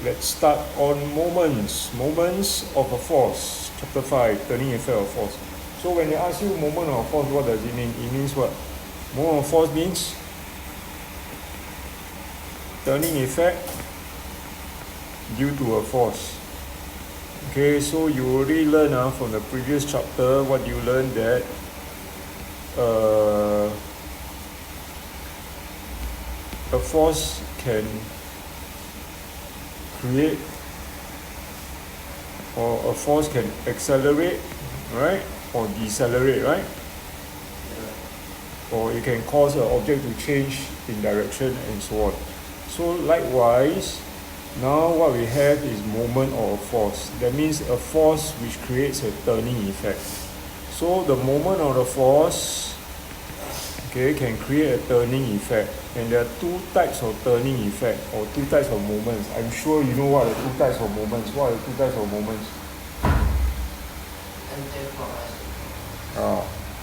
let's start on moments. Moments of a force. Chapter 5, turning effect of force. So when they ask you moment of force, what does it mean? It means what? Moment of force means turning effect due to a force. Okay, so you already learned from the previous chapter what you learned that a force can create or a force can accelerate, right? Or decelerate, right? Or it can cause an object to change in direction and so on. So likewise, now what we have is moment of a force. That means a force which creates a turning effect. So the moment of the force, okay, can create a turning effect. And there are two types of turning effect or two types of moments. I'm sure you know what are the two types of moments. What are the two types of moments?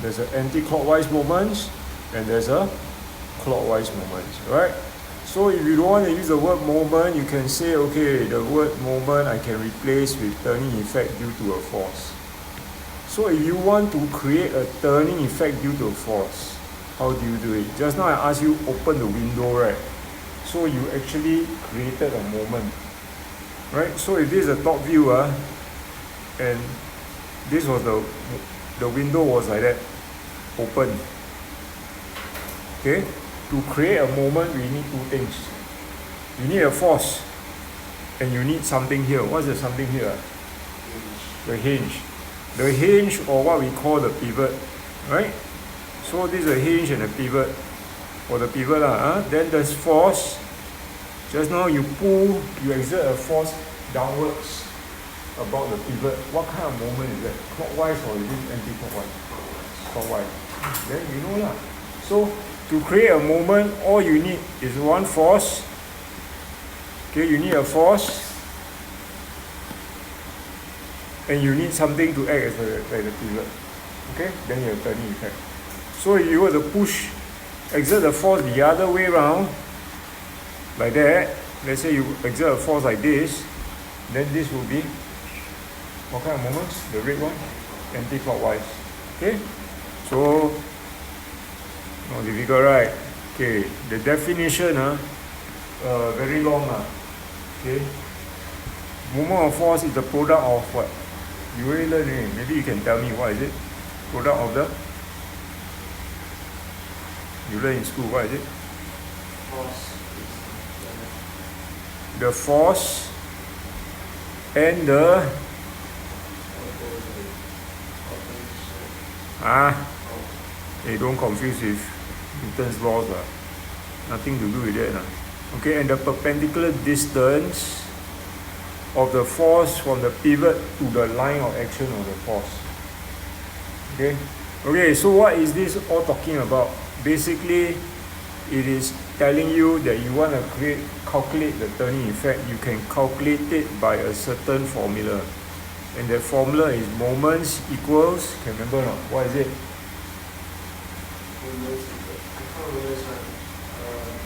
There's an anti-clockwise moment and there's a clockwise moment, right? So if you don't want to use the word moment, you can say, okay, the word moment I can replace with turning effect due to a force. So if you want to create a turning effect due to a force, how do you do it? Just now I asked you open the window, right? So you actually created a moment, right? So if this is a top view, and this was the window was like that, open. Okay? To create a moment, we need two things. You need a force, and you need something here. What's the something here? The hinge. The hinge, or what we call the pivot, right? So this is a hinge and a pivot, or the pivot. Then there's force. Just now you pull, you exert a force downwards about the pivot. What kind of moment is that? Clockwise or is it anti-clockwise? Clockwise. Then you know lah. So to create a moment, all you need is one force. Okay, you need a force, and you need something to act as the pivot. Okay, then you have turning effect. So if you were to exert the force the other way around, like that, let's say you exert a force like this, then this will be, what kind of moments? The red one? Anti-clockwise. Okay? So, not difficult, right? Okay, the definition, very long. Okay? Moment of force is the product of what? You already learned it. Maybe you can tell me what is it? Product of the? You learn in school, what is it? Force. The force and the don't confuse with Newton's laws. Nothing to do with that. Okay, and the perpendicular distance of the force from the pivot to the line of action of the force. Okay, so what is this all talking about? Basically, it is telling you that you want to calculate the turning effect. You can calculate it by a certain formula. And that formula is moments equals, can you remember or not? What is it?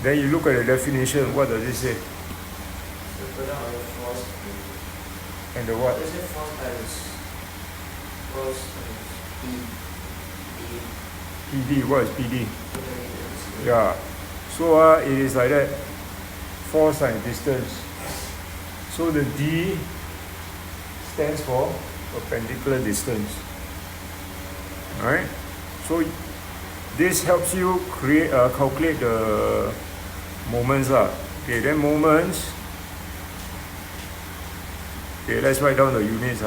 Then you look at the definition, what does it say? The product of the force and the what? Let's say force times PD. What is PD? Yeah. So it is like that. Force and distance. So the D stands for perpendicular distance. Alright? So this helps you calculate the moments. Okay, then moments. Okay, let's write down the units.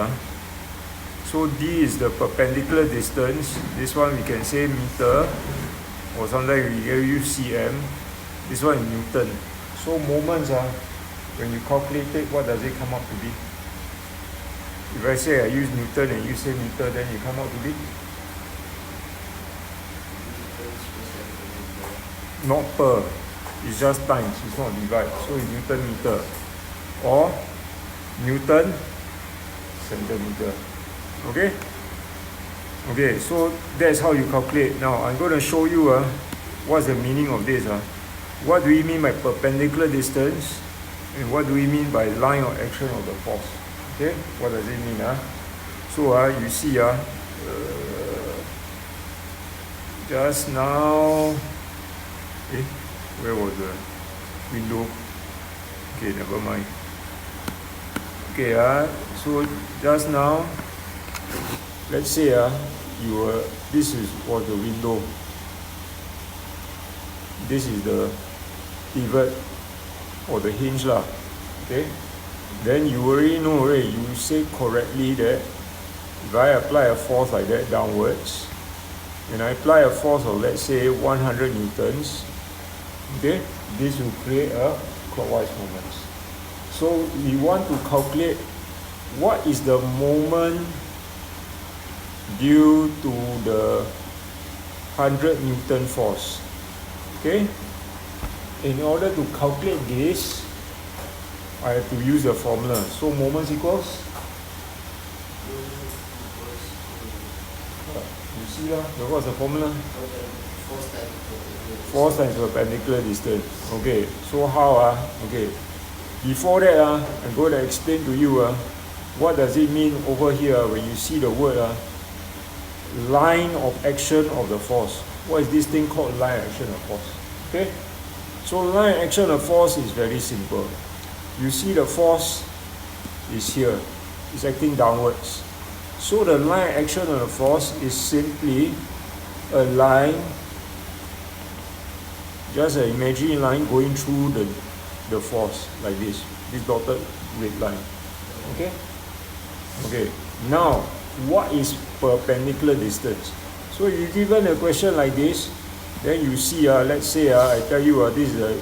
So D is the perpendicular distance. This one we can say meter, or sometimes we use cm. This one is Newton. So moments, when you calculate it, what does it come up to be? If I say I use Newton and you say meter, then you come out to be? Not per. It's just times. It's not divide. So it's Newton meter. Or Newton centimeter. Okay? Okay, so that's how you calculate. Now I'm going to show you what's the meaning of this. What do we mean by perpendicular distance And what do we mean by line of action of the force? Okay, what does it mean? So you see, just now, where was the window? Okay, never mind. Okay, so just now, let's say this was the window. This is the pivot or the hinge lah. Okay, then you already know, right? You say correctly that if I apply a force like that downwards, and I apply a force of, let's say, 100 newtons, okay, this will create a clockwise moment. So we want to calculate what is the moment due to the 100 Newton force. Okay? In order to calculate this, I have to use the formula. So moments equals? You see lah, what's the formula? Force times perpendicular distance. Okay, so how okay. Before that I'm going to explain to you what does it mean over here when you see the word line of action of the force. What is this thing called line of action of force? Okay, so line of action of force is very simple. You see the force is here, it's acting downwards. So the line of action of the force is simply a line, just an imaginary line going through the force like this dotted red line. Okay? Okay. Now, what is perpendicular distance? So if you're given a question like this, then you see, let's say, I tell you, this is a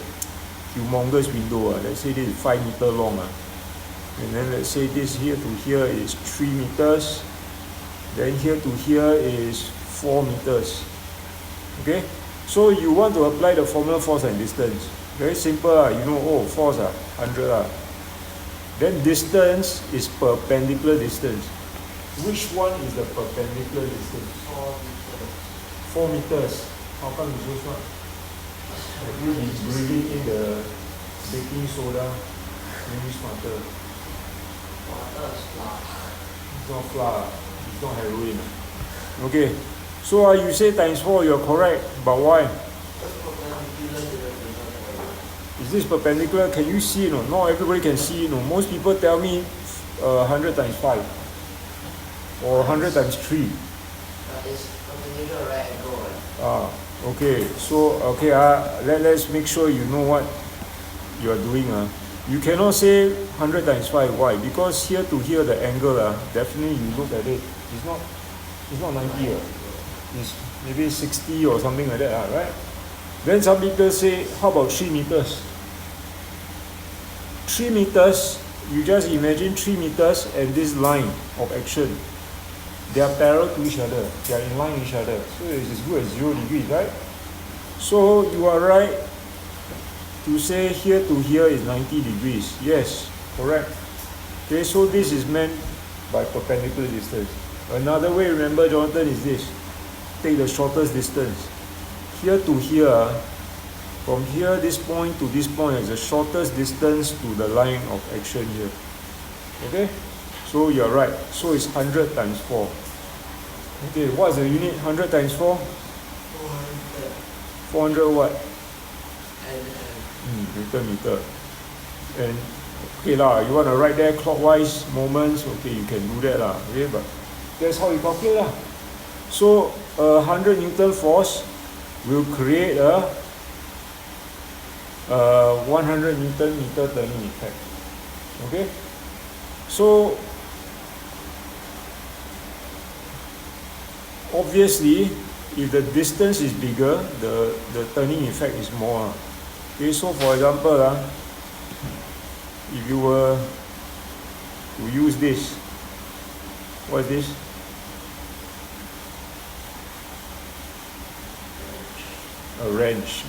humongous window. Let's say this is 5 meters long. And then let's say this here to here is 3 meters. Then here to here is 4 meters. Okay? So you want to apply the formula force and distance. Very simple. You know, force 100. Then distance is perpendicular distance. Which one is the perpendicular distance? 4 meters. How come you so short? You will be breathing in the baking soda. Maybe smarter. It's not flour. It's not heroin. Okay. So you say times 4, you're correct. But why? Is this perpendicular? Can you see? No, not everybody can see. No, most people tell me 100 times 5 or 100 times 3. It's perpendicular right angle, right? Okay. So let's make sure you know what you are doing. You cannot say 100 times 5. Why? Because here to here the angle definitely you look at it. It's not 90. It's maybe 60 or something like that. Right? Then some people say, how about 3 meters? 3 meters, you just imagine 3 meters and this line of action. They are parallel to each other. They are in line with each other. So it's as good as 0 degrees, right? So you are right to say here to here is 90 degrees. Yes, correct. Okay, so this is meant by perpendicular distance. Another way, remember, Jonathan, is this. Take the shortest distance. Here to here, from here, this point to this point is the shortest distance to the line of action here. Okay? So you're right. So it's 100 times 4. Okay, what's the unit? 100 times 4? 400. 400 what? Meter. And okay lah, you want to write there clockwise moments, okay, you can do that lah. Okay, but that's how you calculate lah. So 100 Newton force will create a 100 Newton meter turning effect. Okay? So obviously, if the distance is bigger, the turning effect is more. Okay, so for example, if you were to use this, what is this? A wrench.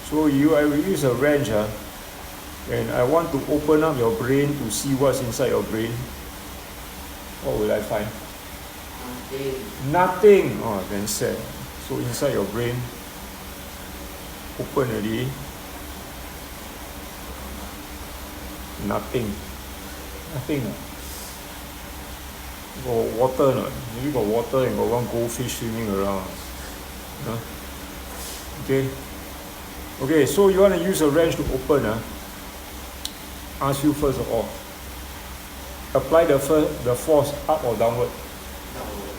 So I will use a wrench and I want to open up your brain to see what's inside your brain. What will I find? Nothing. Oh, then sad. So inside your brain, open already. Nothing. Nothing. Got water not? Maybe got water and got one goldfish swimming around. Huh? Okay. Okay, so you want to use a wrench to open. Ask you first of all. Apply the force up or downward? Downward.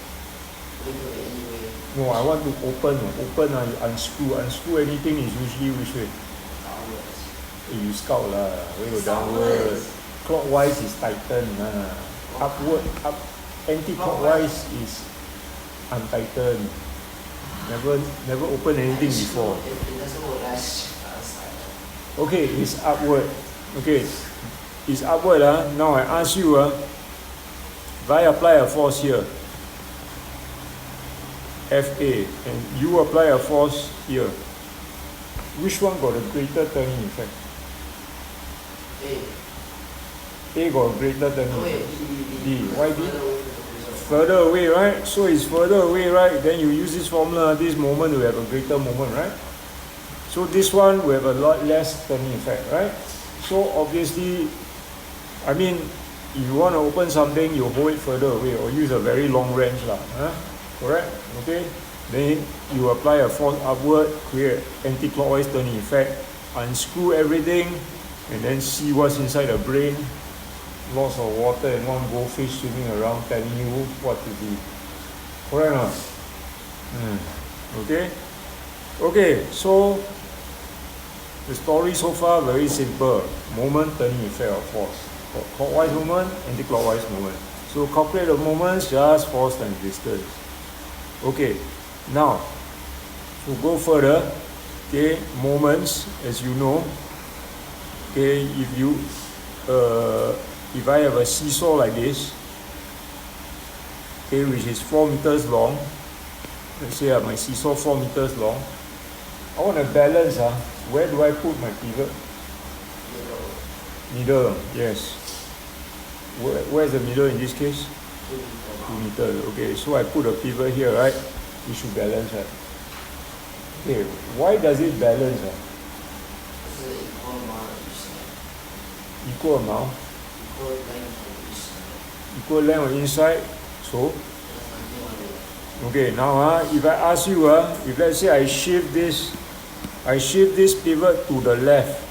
Anyway. No, I want to open. Open, you unscrew. Unscrew anything is usually which way? Downwards. You scout lah. Where go downward? Clockwise is tighten. Upward, anti-clockwise is untighten. Never open anything before. It doesn't work outside. Okay, it's upward. Okay, it's upward. Now I ask you, if I apply a force here, FA, and you apply a force here, which one got a greater turning effect? A got a greater turning effect. B. Why B? Further away, right? So it's further away, right? Then you use this formula, this moment will have a greater moment, right? So this one will have a lot less turning effect, right? So obviously, I mean, if you want to open something, you hold it further away or use a very long wrench lah, correct? Okay? Then you apply a force upward, create anti-clockwise turning effect, unscrew everything, and then see what's inside the brain. Lots of water and one goldfish swimming around telling you what to do. Correct or not? Okay? Okay, so the story so far very simple. Moment, turning effect of force. Clockwise moment, anti-clockwise moment. So calculate the moments, just force times distance. Okay, now to go further, okay, moments, as you know, okay, if I have a seesaw like this, okay, which is 4 meters long, let's say I have my seesaw 4 meters long, I want to balance, where do I put my pivot? Middle, yes. Where's the middle in this case? 2 meters. Okay, so I put a pivot here, right? It should balance, right? Okay, why does it balance? Equal amount. Equal length on inside. So, okay, now if I ask you, if let's say I shift this pivot to the left.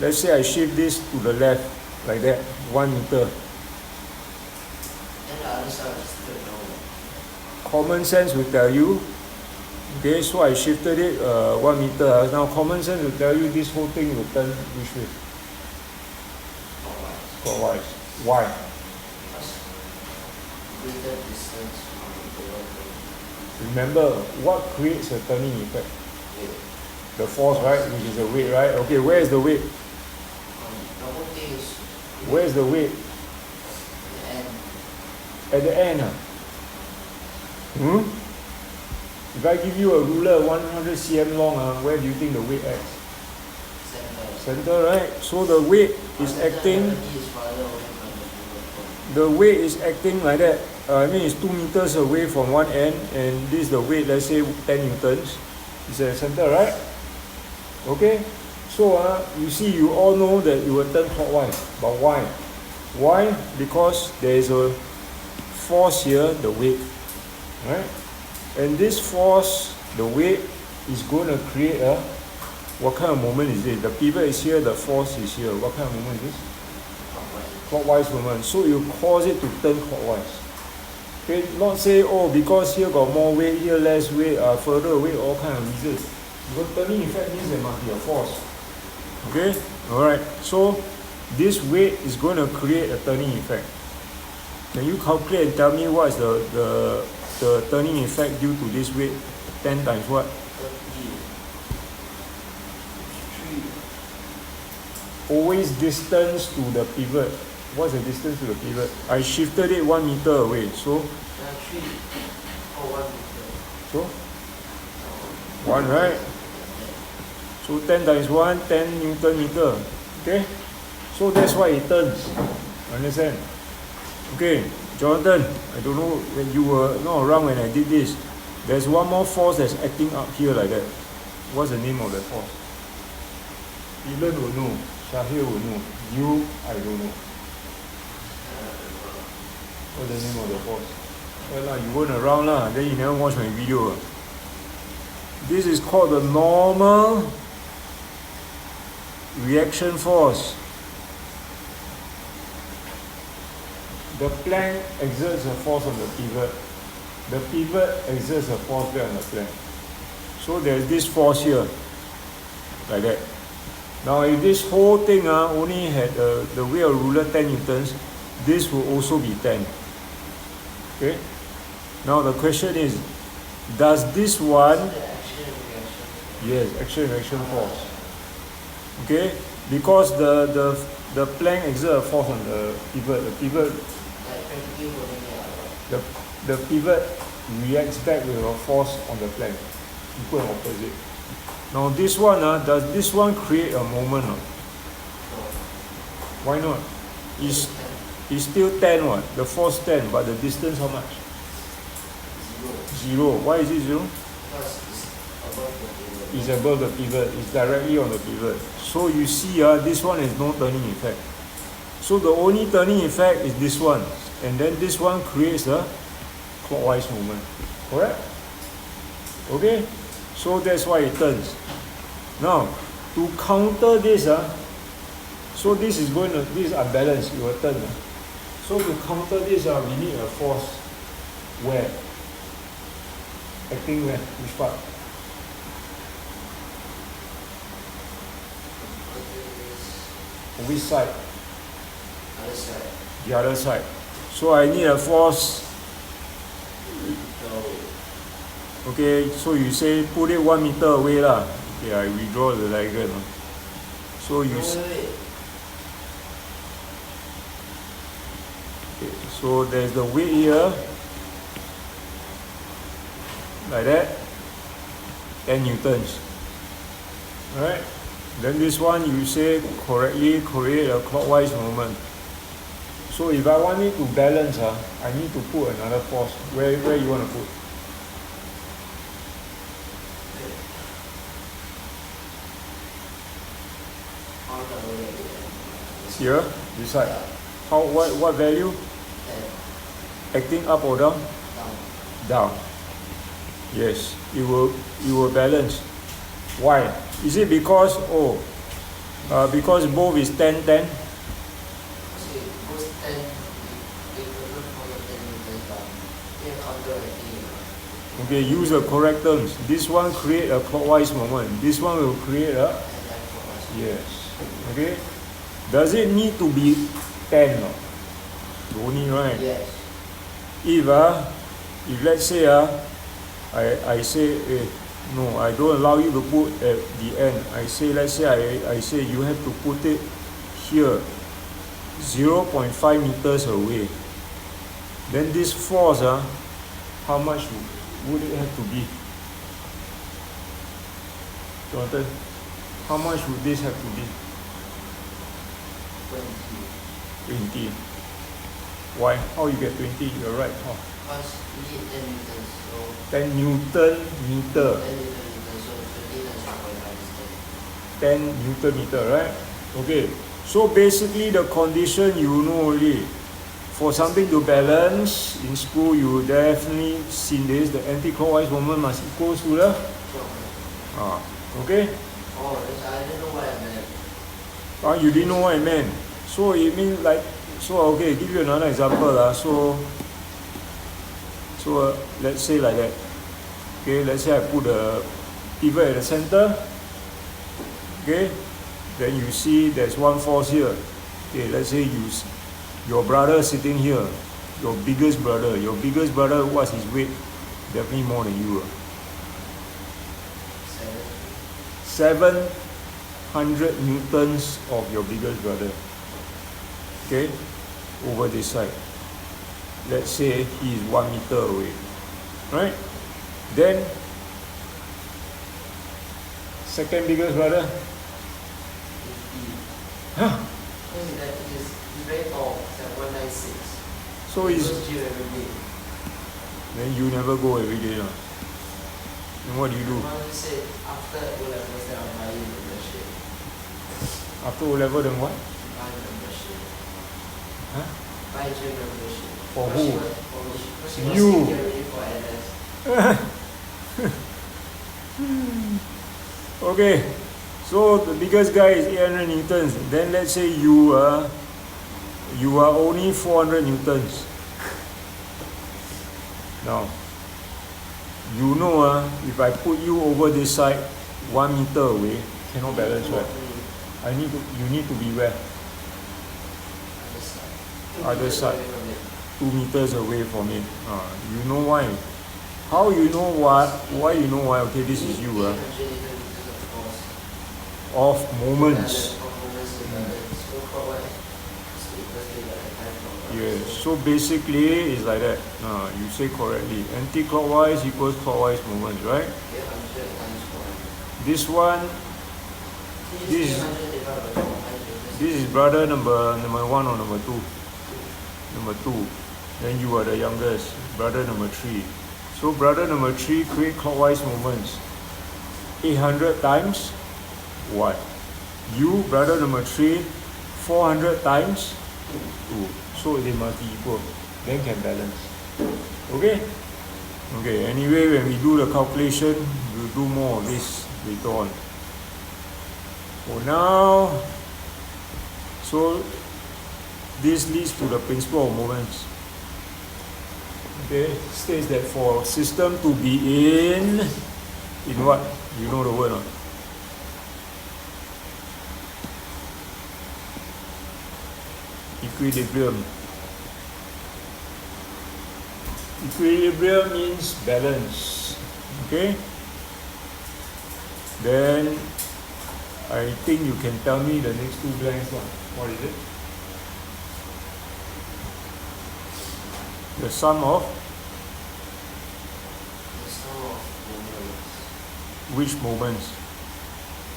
Let's say I shift this to the left, like that, 1 meter. Common sense will tell you, okay, so I shifted it 1 meter. Now common sense will tell you this whole thing will turn which way? Clockwise. Why? Remember, what creates a turning effect? The force, right? Which is the weight, right? Okay, where is the weight? Where is the weight? At the end. If I give you a ruler 100 cm long, where do you think the weight acts? Center, right? So the weight is acting. The weight is acting like that. I mean, it's 2 meters away from one end, and this is the weight. Let's say 10 newtons. It's at the center, right? Okay. So you see, you all know that it will turn clockwise. But why? Why? Because there is a force here, the weight, right? And this force, the weight, is going to create a, what kind of moment is it? The pivot is here, the force is here. What kind of moment is this? Clockwise moment. So you cause it to turn clockwise. Okay, not say, oh, because here got more weight, here less weight, further away, all kind of reasons. Because turning effect means there must be a force. Okay, alright. So this weight is going to create a turning effect. Can you calculate and tell me what is the turning effect due to this weight? 10 times what? 3. Always distance to the pivot. What's the distance to the pivot? I shifted it 1 meter away. So? 3 or 1 meter. So? 1, right? So 10 times 1, 10 Newton meter. Okay? So that's why it turns. Understand? Okay, Jonathan, I don't know when you were not around when I did this. There's one more force that's acting up here like that. What's the name of that force? Dylan will know. Shahir will know. You, I don't know. What's the name of the force? Well, you weren't around lah, then you never watch my video. This is called the normal reaction force. The plank exerts a force on the pivot. The pivot exerts a force there on the plank. So there's this force here, like that. Now if this whole thing only had the weight of ruler 10 newtons, this will also be 10. Okay? Now the question is, does this one... Yes, action reaction force. Okay? Because the plank exerts a force on the pivot. The pivot reacts back with a force on the plank. Equal and opposite. Now this one, does this one create a moment? Why not? It's still 10 what? The force 10, but the distance how much? 0. Why is it 0? Because It's above the pivot. It's directly on the pivot. So you see, this one has no turning effect. So the only turning effect is this one. And then this one creates a clockwise movement. Correct? Okay? So that's why it turns. Now, to counter this, so this is unbalanced, it will turn. So to counter this, we need a force where? Acting where? Which part? Which side? other side. The other side. So I need a force. Okay, so you say put it 1 meter away lah. Okay, I redraw the diagram. So you Wait. okay, so there's the weight here, like that, 10 newtons. Alright, then this one you say correctly create a clockwise movement. So if I want it to balance, I need to put another force. Where you want to put? Here, this side. How what value? Acting up or down? Down. Yes, it will balance. Why? Is it because because both is 10-10? Okay, use the correct terms. This one create a clockwise moment. This one will create a yes. Okay. Does it need to be 10? No? Don't need, right? Yes. If let's say I say no, I don't allow you to put at the end. Let's say I say you have to put it here, 0.5 meters away. Then this force, how much would it have to be? Jonathan, how much would this have to be? 20. Why? How you get 20? You're right. Huh? Because we need 10 meters, so 10 Newton meter. 10 meters, so 20 times 1.5 is 10 Newton meter, right? Okay. So basically the condition you know already. For something to balance in school, you definitely seen this. The anti-clockwise moment must equal to the. 10. Okay. Oh, I didn't know what I meant. You didn't know what I meant. So it means like okay. Give you another example So let's say like that. Okay. Let's say I put the pivot at the center. Okay. Then you see there's one force here. Okay. Let's say your brother sitting here, your biggest brother, what's his weight? Definitely more than you. 700 newtons of your biggest brother. Okay, over this side. Let's say he is 1 meter away. Right? Then, second biggest brother. 50. Huh? He's very tall. It's like 196. So He he's. goes gym every day. Then you never go every day. Then what do you do? My mom said after O levels, then I'll buy you the shit. After O level then what? Buy membership. Huh? Buy gym membership. For But who? she was You. security for NS. Okay, so the biggest guy is 800 newtons. Then let's say you are only 400 newtons. Now, you know if I put you over this side 1 meter away, cannot balance, right? You need to be where? Other side. 2 meters away from it. You know why? How you know what? Why you know why? Okay, this is you. Of moments. Yes. So basically, it's like that. You say correctly. Anti-clockwise equals clockwise moments, right? This one. This is brother number 1 or number 2? Number 2. Then you are the youngest. Brother number 3. So brother number 3 create clockwise moments. 800 times what? You, brother number 3, 400 times 2. So they must be equal. Then can balance. Okay? Okay, anyway, when we do the calculation, we'll do more of this later on. For now, so this leads to the principle of moments. Okay, states that for system to be in what? You know the word or not? Equilibrium. Equilibrium means balance. Okay? Then I think you can tell me the next 2 blanks one. What is it? The sum of moments. which moments?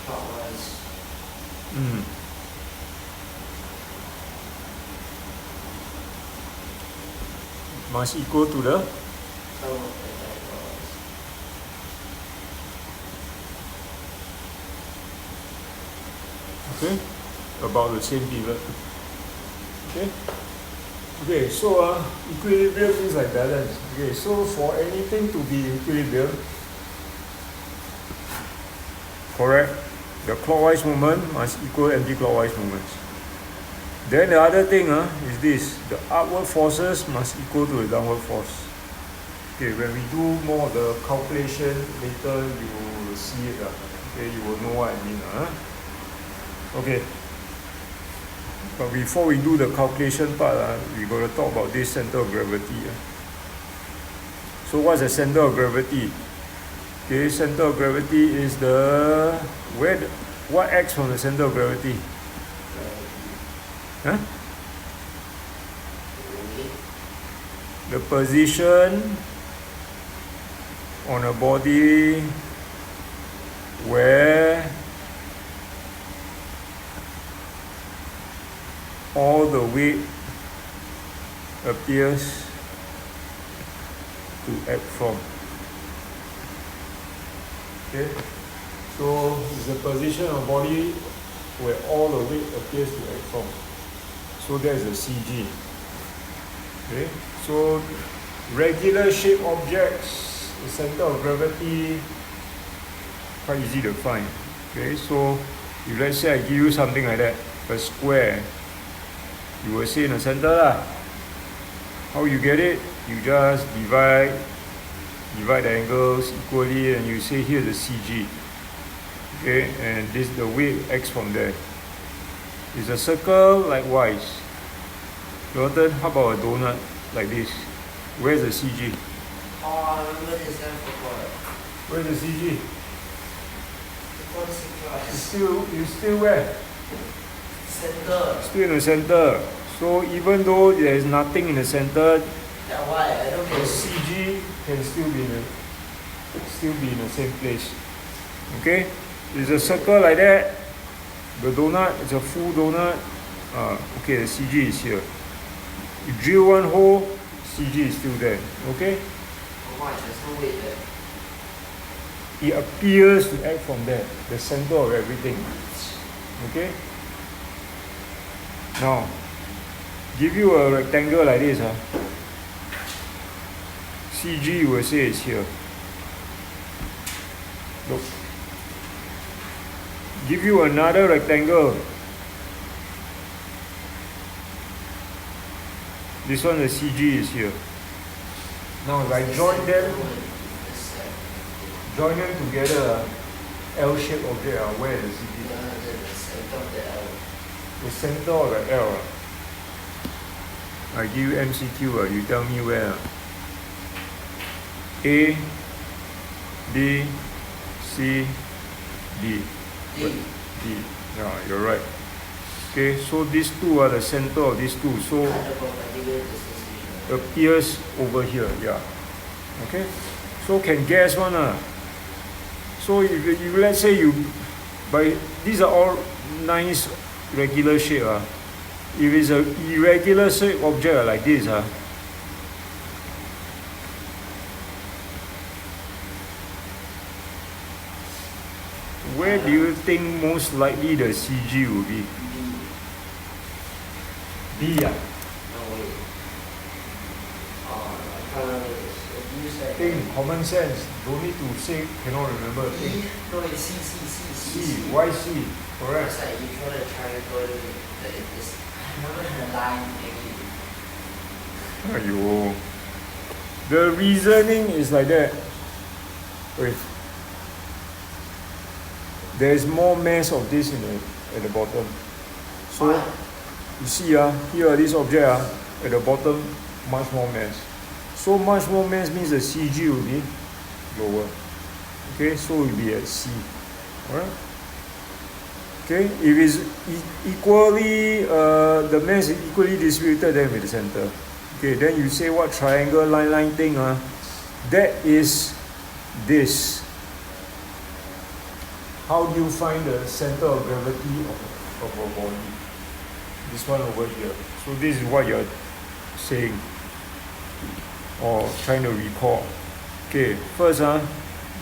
Clockwise. Must equal to the Sum of anti-clockwise. okay, about the same pivot. Okay. Okay, so equilibrium means like balance. Okay, so for anything to be equilibrium, correct, the clockwise moment must equal anti-clockwise moments. Then the other thing is this, the upward forces must equal to the downward force. Okay, when we do more of the calculation later, you will see it. Okay, you will know what I mean. Okay. But before we do the calculation part, we got to talk about this center of gravity. So what's the center of gravity? Okay, center of gravity is what acts from the center of gravity? Huh? The position on a body where all the weight appears to act from. Okay, so it's the position of body where all the weight appears to act from. So there's the CG. Okay, so regular shaped objects, the center of gravity, quite easy to find. Okay, so if let's say I give you something like that, a square, you will see in the center lah. How you get it? You just divide the angles equally and you say here the CG. Okay, and this the weight acts from there. Is a circle likewise. Jonathan, how about a donut like this? Where's the CG? Oh, I remember this then before. Where's the CG? Before the surprise. You still where? Center. Still in the center. So even though there is nothing in the center, Yeah, why? I don't the get it. CG can still be in the same place. Okay? It's a circle like that. The donut is a full donut. Okay, the CG is here. You drill one hole, CG is still there. Okay? Oh, why? There's no weight there. It appears to act from there, the center of everything. Okay? Now, give you a rectangle like this. CG you will say it's here. Look. Give you another rectangle. This one, the CG is here. Now if I join them together, L-shaped object, where is the CG? The center of the L. I give you MCQ, you tell me where. A, B, C, D. D. Yeah, you're right. Okay, so these two are the center of these two. So appears over here, yeah. Okay, so can guess one. So if you let's say by these are all nice regular shape. If it's an irregular shape object like this, where do you think most likely the CG will be? B. No way. Think, common sense. Don't need to say, cannot remember. Think. No, it's C. Why C? Correct. It's like you draw the triangle, it's another line maybe. Aiyo. The reasoning is like that. Wait. There is more mass of this at the bottom. So you see here this object at the bottom, much more mass. So much more mass means the CG will be lower. Okay, so it will be at C. Alright? Okay, if it's equally the mass is equally distributed, then with the center. Okay, then you say what triangle line thing, that is this. How do you find the center of gravity of a body? This one over here. So this is what you're saying or trying to recall. Okay, first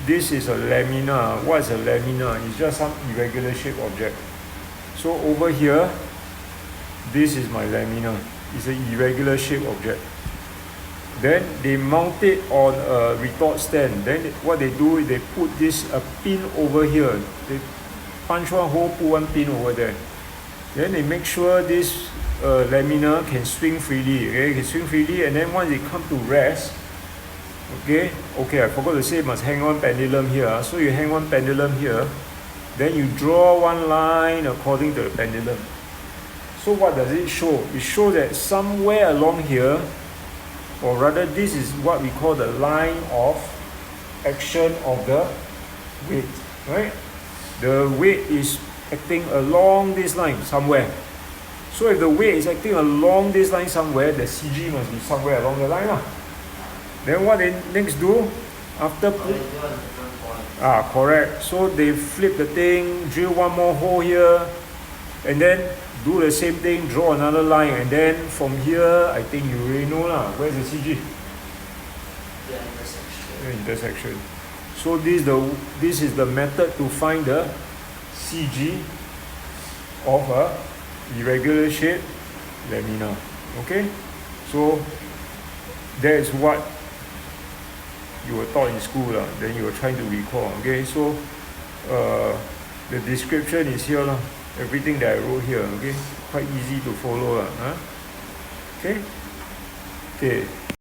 this is a lamina. What is a lamina? It's just some irregular shaped object. So over here, this is my lamina. It's an irregular shaped object. Then they mount it on a retort stand. Then what they do is they put a pin over here. They punch one hole, put one pin over there. Then they make sure this lamina can swing freely. Okay, can swing freely, and then once it come to rest, okay, I forgot to say must hang one pendulum here. So you hang one pendulum here, then you draw one line according to the pendulum. So what does it show? It shows that somewhere along here, or rather this is what we call the line of action of the weight, right? The weight is acting along this line somewhere. So if the weight is acting along this line somewhere, the CG must be somewhere along the line. Then what they next do? After correct. So they flip the thing, drill one more hole here, and then do the same thing, draw another line, and then from here, I think you already know where's the CG? The intersection. So this is the method to find the CG of a irregular shaped lamina. Okay? So that is what you were taught in school, then you were trying to recall. Okay, so the description is here, everything that I wrote here. Okay, quite easy to follow. Okay.